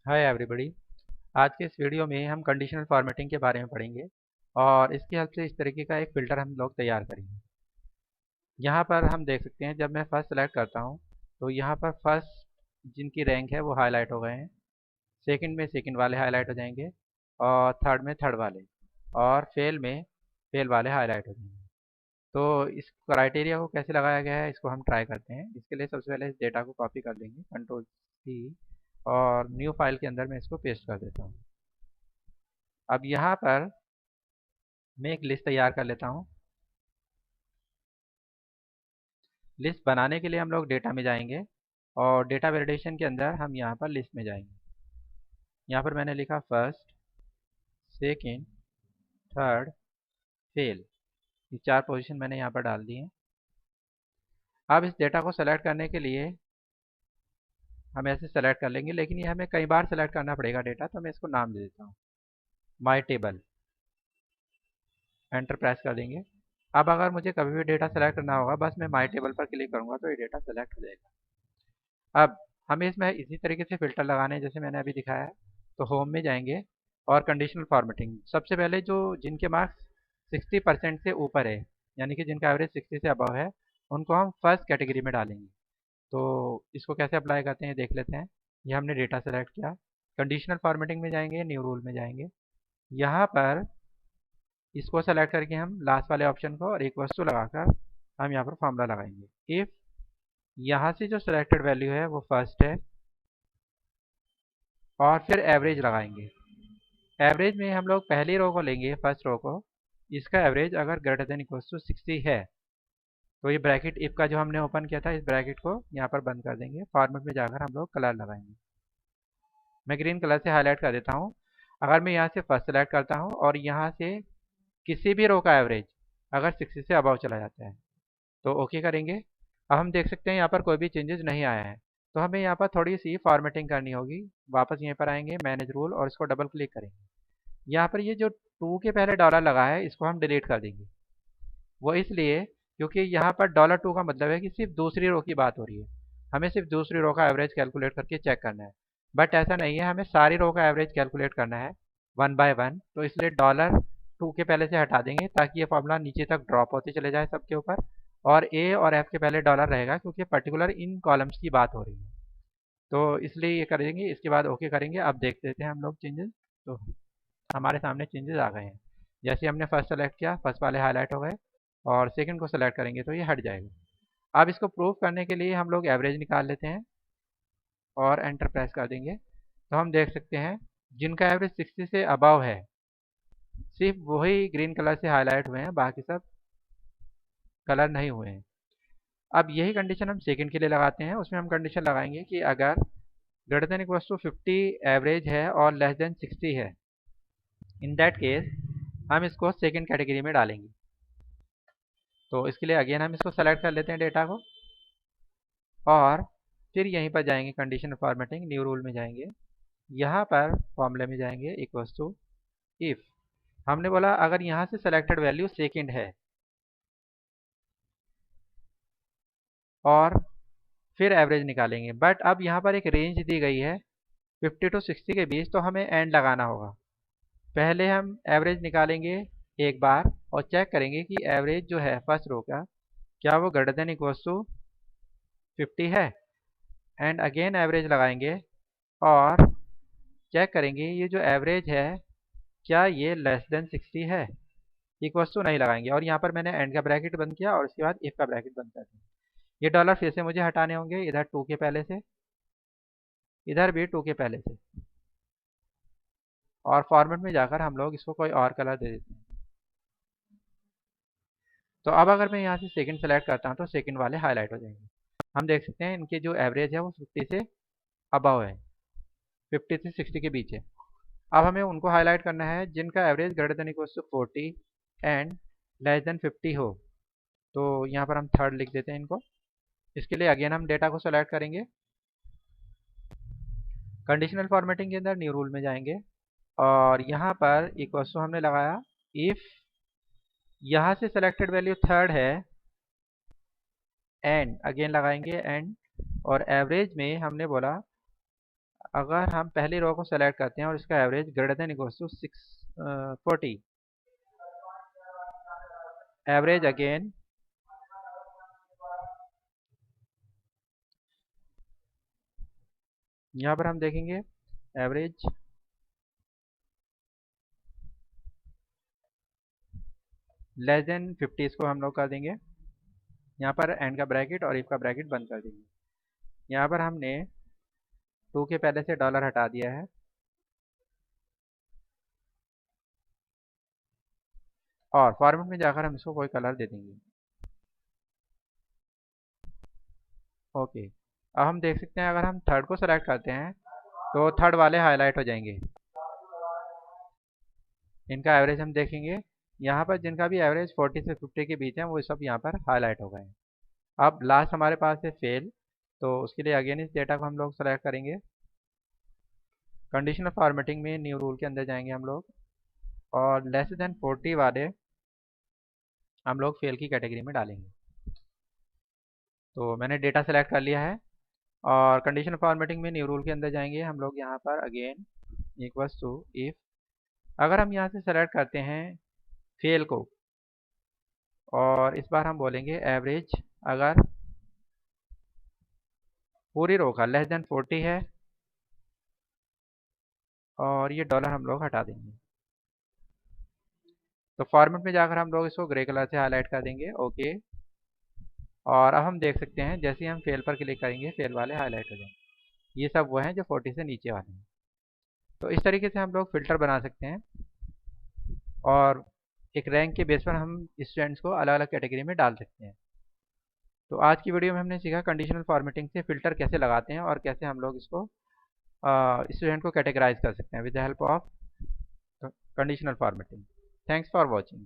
Hi everybody. आज के इस वीडियो में हम कंडीशनल फॉर्मेटिंग के बारे में पढ़ेंगे और इसकी हेल्प से इस तरीके का एक फ़िल्टर हम लोग तैयार करेंगे। यहाँ पर हम देख सकते हैं, जब मैं फर्स्ट सेलेक्ट करता हूँ तो यहाँ पर फर्स्ट जिनकी रैंक है वो हाईलाइट हो गए हैं, सेकंड में सेकंड वाले हाईलाइट हो जाएंगे और थर्ड में थर्ड वाले, और फेल में फेल वाले हाईलाइट हो जाएंगे। तो इस क्राइटेरिया को कैसे लगाया गया है इसको हम ट्राई करते हैं। इसके लिए सबसे पहले इस डेटा को कॉपी कर लेंगे, कंट्रोल सी, और न्यू फाइल के अंदर मैं इसको पेस्ट कर देता हूँ। अब यहाँ पर मैं एक लिस्ट तैयार कर लेता हूँ। लिस्ट बनाने के लिए हम लोग डेटा में जाएंगे और डेटा वैलिडेशन के अंदर हम यहाँ पर लिस्ट में जाएंगे। यहाँ पर मैंने लिखा फर्स्ट, सेकंड, थर्ड, फेल। ये 4 पोजीशन मैंने यहाँ पर डाल दी हैं। अब इस डेटा को सेलेक्ट करने के लिए हम ऐसे सेलेक्ट कर लेंगे, लेकिन ये हमें कई बार सेलेक्ट करना पड़ेगा डेटा, तो मैं इसको नाम दे देता हूँ माई टेबल। एंटर प्रेस कर देंगे। अब अगर मुझे कभी भी डेटा सेलेक्ट करना होगा, बस मैं माई टेबल पर क्लिक करूँगा तो ये डेटा सेलेक्ट हो जाएगा। अब हमें इसमें इसी तरीके से फ़िल्टर लगाने हैं जैसे मैंने अभी दिखाया है। तो होम में जाएंगे और कंडीशनल फॉर्मेटिंग, सबसे पहले जो जिनके मार्क्स 60% से ऊपर है, यानी कि जिनका एवरेज 60 से अबव है, उनको हम फर्स्ट कैटेगरी में डालेंगे। तो इसको कैसे अप्लाई करते हैं देख लेते हैं। ये हमने डेटा सेलेक्ट किया, कंडीशनल फॉर्मेटिंग में जाएंगे, न्यू रूल में जाएंगे। यहाँ पर इसको सेलेक्ट करके हम लास्ट वाले ऑप्शन को और एक वस्तु लगाकर हम यहाँ पर फॉर्मूला लगाएंगे। इफ़ यहाँ से जो सिलेक्टेड वैल्यू है वो फर्स्ट है, और फिर एवरेज लगाएंगे। एवरेज में हम लोग पहली रो को लेंगे, फर्स्ट रो को। इसका एवरेज अगर ग्रेटर देन इक्वल टू 60 है तो ये ब्रैकेट इफ का जो हमने ओपन किया था, इस ब्रैकेट को यहाँ पर बंद कर देंगे। फॉर्मेट में जाकर हम लोग कलर लगाएंगे। मैं ग्रीन कलर से हाईलाइट कर देता हूँ। अगर मैं यहाँ से फर्स्ट सेलेक्ट करता हूँ और यहाँ से किसी भी रो का एवरेज अगर 60 से अबव चला जाता है तो ओके करेंगे। अब हम देख सकते हैं यहाँ पर कोई भी चेंजेस नहीं आया है, तो हमें यहाँ पर थोड़ी सी फॉर्मेटिंग करनी होगी। वापस यहीं पर आएंगे, मैनेज रूल, और इसको डबल क्लिक करेंगे। यहाँ पर ये जो 2 के पहले डॉलर लगा है इसको हम डिलीट कर देंगे। वो इसलिए क्योंकि यहाँ पर $2 का मतलब है कि सिर्फ दूसरी रो की बात हो रही है। हमें सिर्फ दूसरी रो का एवरेज कैलकुलेट करके चेक करना है, बट ऐसा नहीं है, हमें सारी रो का एवरेज कैलकुलेट करना है वन बाय वन। तो इसलिए $2 के पहले से हटा देंगे ताकि ये फॉर्मूला नीचे तक ड्रॉप होते चले जाए सबके ऊपर, और ए और एफ के पहले डॉलर रहेगा क्योंकि पर्टिकुलर इन कॉलम्स की बात हो रही है। तो इसलिए ये करेंगे, इसके बाद ओके करेंगे। अब देख लेते हैं हम लोग चेंजेस। तो हमारे सामने चेंजेस आ गए हैं। जैसे हमने फर्स्ट सेलेक्ट किया, फर्स्ट वाले हाईलाइट हो गए, और सेकंड को सेलेक्ट करेंगे तो ये हट जाएगा। अब इसको प्रूव करने के लिए हम लोग एवरेज निकाल लेते हैं और एंटर प्रेस कर देंगे। तो हम देख सकते हैं जिनका एवरेज 60 से अबव है सिर्फ वही ग्रीन कलर से हाईलाइट हुए हैं, बाकी सब कलर नहीं हुए हैं। अब यही कंडीशन हम सेकंड के लिए लगाते हैं। उसमें हम कंडीशन लगाएंगे कि अगर greater than equal to 50 average है और लेस देन 60 है, इन दैट केस हम इसको सेकंड कैटेगरी में डालेंगे। तो इसके लिए अगेन हम इसको सेलेक्ट कर लेते हैं डेटा को, और फिर यहीं पर जाएंगे कंडीशन फॉर्मेटिंग, न्यू रूल में जाएंगे। यहाँ पर फॉर्मूले में जाएंगे इक्वल्स टू इफ। हमने बोला अगर यहाँ से सेलेक्टेड वैल्यू सेकंड है, और फिर एवरेज निकालेंगे। बट अब यहाँ पर एक रेंज दी गई है 50 टू 60 के बीच, तो हमें एंड लगाना होगा। पहले हम एवरेज निकालेंगे एक बार और चेक करेंगे कि एवरेज जो है फर्स्ट रो का, क्या वो ग्रेटर देन इक्वल्स टू 50 है। एंड अगेन एवरेज लगाएंगे और चेक करेंगे ये जो एवरेज है क्या ये लेस देन 60 है। इक्वल्स टू नहीं लगाएंगे, और यहाँ पर मैंने एंड का ब्रैकेट बंद किया और उसके बाद इफ का ब्रैकेट बंद कर दिया। ये डॉलर फिर से मुझे हटाने होंगे, इधर 2 के पहले से, इधर भी 2 के पहले से, और फॉर्मेट में जाकर हम लोग इसको कोई और कलर दे देते हैं। तो अब अगर मैं यहाँ से सेकंड सेलेक्ट करता हूँ तो सेकंड वाले हाईलाइट हो जाएंगे। हम देख सकते हैं इनके जो एवरेज है वो 50 से अबव है, 50 से 60 के बीच है। अब हमें उनको हाईलाइट करना है जिनका average greater than equal to 40 and less than 50 हो। तो यहाँ पर हम थर्ड लिख देते हैं इनको। इसके लिए अगेन हम डेटा को सेलेक्ट करेंगे, कंडीशनल फॉर्मेटिंग के अंदर न्यू रूल में जाएंगे, और यहाँ पर इक्वल्स टू हमने लगाया इफ यहाँ से सेलेक्टेड वैल्यू थर्ड है, एंड अगेन लगाएंगे एंड, और एवरेज में हमने बोला अगर हम पहली रो को सेलेक्ट करते हैं और इसका average greater than equals to 640, average again यहाँ पर हम देखेंगे एवरेज लेस देन 50 इसको हम लोग कर देंगे। यहाँ पर एंड का ब्रैकेट और इफ का ब्रैकेट बंद कर देंगे। यहाँ पर हमने 2 के पहले से डॉलर हटा दिया है और फॉर्मेट में जाकर हम इसको कोई कलर दे देंगे। ओके, अब हम देख सकते हैं अगर हम थर्ड को सेलेक्ट करते हैं तो थर्ड वाले हाईलाइट हो जाएंगे। इनका एवरेज हम देखेंगे, यहाँ पर जिनका भी एवरेज 40 से 50 के बीच है वो सब यहाँ पर हाईलाइट हो गए हैं। अब लास्ट हमारे पास है फेल, तो उसके लिए अगेन इस डेटा को हम लोग सेलेक्ट करेंगे। कंडीशनल फॉर्मेटिंग में न्यू रूल के अंदर जाएंगे हम लोग और लेस देन 40 वाले हम लोग फेल की कैटेगरी में डालेंगे। तो मैंने डेटा सेलेक्ट कर लिया है और कंडीशनल फॉर्मेटिंग में न्यू रूल के अंदर जाएंगे हम लोग। यहाँ पर अगेन इक्वल्स टू इफ, अगर हम यहाँ से सेलेक्ट करते हैं फेल को और इस बार हम बोलेंगे एवरेज अगर पूरी रो का लेस देन 40 है और ये डॉलर हम लोग हटा देंगे। तो फॉर्मेट में जाकर हम लोग इसको ग्रे कलर से हाईलाइट कर देंगे। ओके, और अब हम देख सकते हैं जैसे ही हम फेल पर क्लिक करेंगे फेल वाले हाईलाइट हो जाएंगे। ये सब वो हैं जो 40 से नीचे वाले हैं। तो इस तरीके से हम लोग फिल्टर बना सकते हैं और एक रैंक के बेस पर हम स्टूडेंट्स को अलग अलग कैटेगरी में डाल सकते हैं। तो आज की वीडियो में हमने सीखा कंडीशनल फॉर्मेटिंग से फिल्टर कैसे लगाते हैं और कैसे हम लोग इसको स्टूडेंट को कैटेगराइज कर सकते हैं with the help of conditional formatting. Thanks for watching.